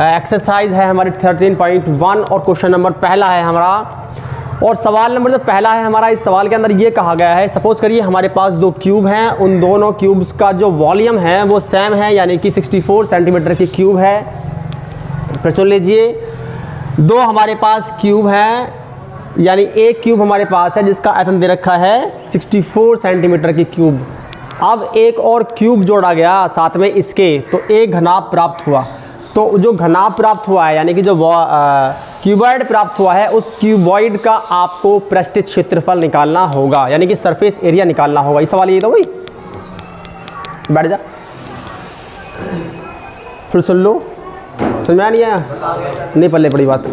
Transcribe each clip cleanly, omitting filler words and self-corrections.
Exercise है हमारी 13.1 और क्वेश्चन नंबर पहला है हमारा। और सवाल नंबर जो पहला है हमारा, इस सवाल के अंदर ये कहा गया है, सपोज करिए हमारे पास दो क्यूब हैं, उन दोनों क्यूब्स का जो वॉल्यूम है वो सेम है, यानी कि 64 सेंटीमीटर की क्यूब है। फिर सुन लीजिए, दो हमारे पास क्यूब हैं, यानी एक क्यूब हमारे पास है जिसका आयतन दे रखा है 64 सेंटीमीटर की क्यूब। अब एक और क्यूब जोड़ा गया साथ में इसके, तो एक घनाभ प्राप्त हुआ। तो जो घनाभ प्राप्त हुआ है, यानी कि जो क्यूबॉइड प्राप्त हुआ है, उस क्यूबॉइड का आपको पृष्ठीय क्षेत्रफल निकालना होगा, यानी कि सरफेस एरिया निकालना होगा। ये सवाल ये था भाई, बैठ जा, फिर सुन लो, समझ में नहीं आया? नहीं पल्ले पड़ी बात।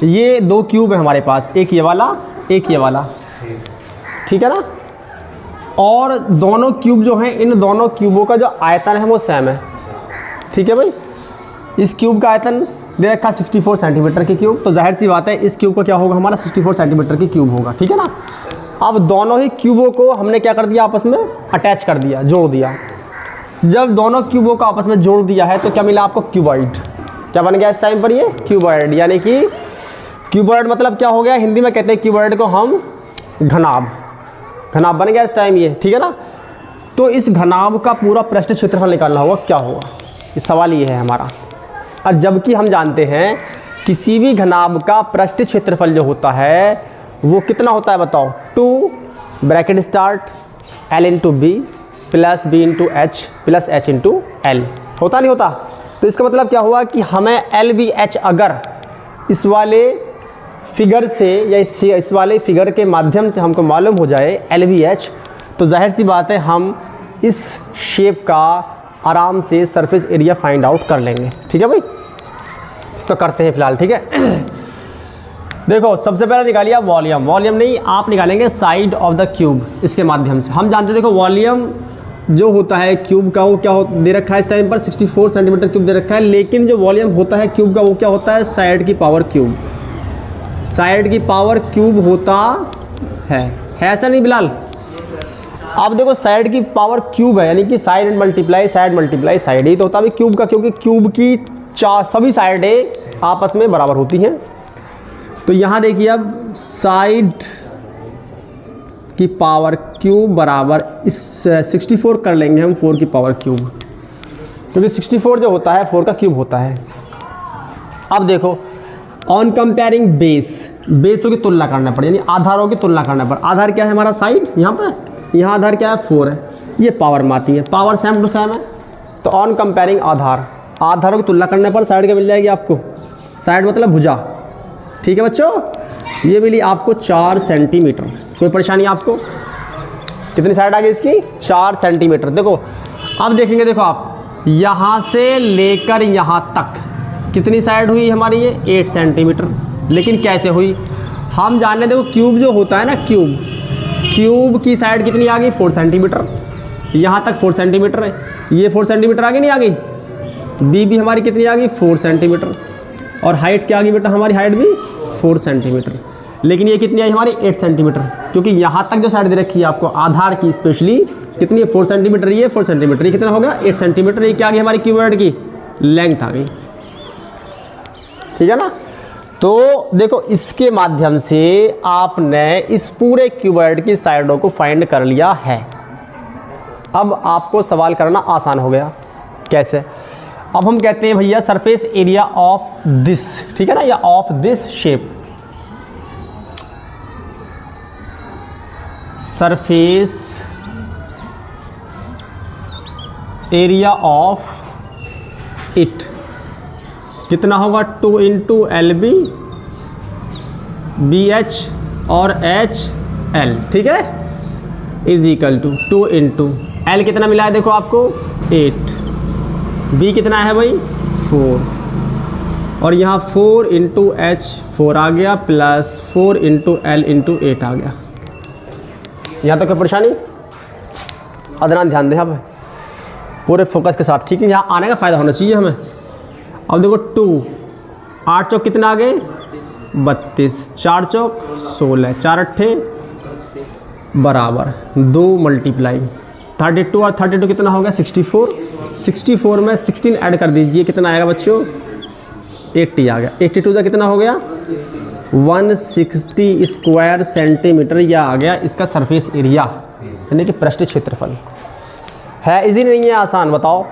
ये दो क्यूब है हमारे पास, एक ये वाला, एक ये वाला, ठीक है ना। और दोनों क्यूब जो हैं, इन दोनों क्यूबों का जो आयतन है वो सेम है, ठीक है भाई। इस क्यूब का आयतन दे रखा 64 सेंटीमीटर की क्यूब, तो जाहिर सी बात है इस क्यूब का क्या होगा, हमारा 64 सेंटीमीटर की क्यूब होगा, ठीक है ना। अब दोनों ही क्यूबों को हमने क्या कर दिया, आपस में अटैच कर दिया, जोड़ दिया। जब दोनों क्यूबों को आपस में जोड़ दिया है तो क्या मिला आपको, क्यूबॉइड। क्या बन गया इस टाइम पर, ये क्यूबॉइड, यानी कि क्यूबॉइड मतलब क्या हो गया, हिंदी में कहते हैं क्यूबॉइड को हम घनाभ, घनाभ बन गया इस टाइम ये, ठीक है ना। तो इस घनाभ का पूरा पृष्ठीय क्षेत्रफल निकालना होगा, क्या होगा, इस सवाल ये है हमारा। और जबकि हम जानते हैं किसी भी घनाभ का पृष्ठीय क्षेत्रफल जो होता है वो कितना होता है, बताओ, 2 bracket start L into B plus B into H plus H into L, होता नहीं होता। तो इसका मतलब क्या हुआ कि हमें एल बी एच अगर इस वाले फिगर से या इस वाले फिगर के माध्यम से हमको मालूम हो जाए एल बी एच, तो जाहिर सी बात है हम इस शेप का आराम से सरफेस एरिया फाइंड आउट कर लेंगे, ठीक है भाई। तो करते हैं फिलहाल, ठीक है। देखो सबसे पहले निकालिए आप वॉल्यूम, वॉल्यूम नहीं आप निकालेंगे साइड ऑफ द क्यूब, इसके माध्यम से हम जानते हैं। देखो वॉल्यूम जो होता है क्यूब का वो क्या दे रखा है इस टाइम पर 64 सेंटीमीटर क्यूब दे रखा है, लेकिन जो वॉल्यूम होता है क्यूब का वो क्या होता है, साइड की पावर क्यूब, साइड की पावर क्यूब होता है ऐसा नहीं बिलाल। अब देखो साइड की पावर क्यूब है, यानी कि साइड मल्टीप्लाई साइड, ही तो होता है क्यूब का, क्योंकि क्यूब की सभी साइडें आपस में बराबर होती हैं। तो यहाँ देखिए अब साइड की पावर क्यूब बराबर इस 64 कर लेंगे हम 4 की पावर क्यूब, क्योंकि 64 जो होता है 4 का क्यूब होता है। अब देखो ऑन कंपेयरिंग बेस, बेसों की तुलना करना पड़े, यानी आधारों की तुलना करना पड़े। आधार क्या है हमारा, साइड, यहाँ पर यहाँ आधार क्या है 4 है, ये पावर में आती है, पावर सेम टू सेम है। तो ऑन कंपेयरिंग आधार, आधारों की तुलना करने पर साइड क्या मिल जाएगी आपको, साइड मतलब भुजा, ठीक है बच्चों। ये मिली आपको 4 सेंटीमीटर, कोई परेशानी आपको, कितनी साइड आ गई इसकी, 4 सेंटीमीटर। देखो अब देखेंगे, देखो आप यहाँ से लेकर यहाँ तक कितनी साइड हुई हमारी, ये 8 सेंटीमीटर। लेकिन कैसे हुई हम जानने, देखो क्यूब जो होता है ना, क्यूब की साइड कितनी आ गई, 4 सेंटीमीटर, यहाँ तक 4 सेंटीमीटर है, ये 4 सेंटीमीटर आ गई नहीं आ गई, बी भी हमारी कितनी आ गई 4 सेंटीमीटर, और हाइट क्या आ गई बेटा, हमारी हाइट भी 4 सेंटीमीटर। लेकिन ये कितनी आई हमारी 8 सेंटीमीटर, क्योंकि यहाँ तक जो साइड दे रखी है आपको आधार की स्पेशली कितनी है 4 सेंटीमीटर, ये 4 सेंटीमीटर, ये कितना हो गया 8 सेंटीमीटर। ये क्या आ गई हमारी क्यूबॉइड की लेंथ आ गई, ठीक है ना। तो देखो इसके माध्यम से आपने इस पूरे क्यूबॉइड की साइडों को फाइंड कर लिया है। अब आपको सवाल करना आसान हो गया, कैसे। अब हम कहते हैं भैया सरफेस एरिया ऑफ दिस, ठीक है ना, या of this shape, surface area of it कितना होगा, 2 into L B B H और एच एल, ठीक है, is equal to 2 into L कितना मिला है देखो आपको 8, बी कितना है भाई 4, और यहाँ 4 इंटू एच 4 आ गया प्लस 4 इंटू एल इंटू 8 आ गया। यहाँ तक कोई परेशानी, अदनान ध्यान दें आप पूरे फोकस के साथ, ठीक है, यहाँ आने का फ़ायदा होना चाहिए हमें। अब देखो 2 8 चौक कितना आ गए 32, 4 चौक 16, 4 अट्ठे बराबर 2 मल्टीप्लाई 32 और 32 कितना हो गया 64। 64 में 16 ऐड कर दीजिए, कितना आएगा बच्चों 80 आ गया। 82 का कितना हो गया 160 स्क्वायर सेंटीमीटर, यह आ गया इसका सरफेस एरिया यानी कि पृष्ठ क्षेत्रफल। है इजी नहीं है आसान, बताओ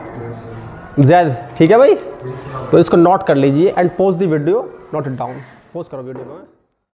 जैद, ठीक है भाई। तो इसको नोट कर लीजिए and pose the video, note it down, pose करो वीडियो को।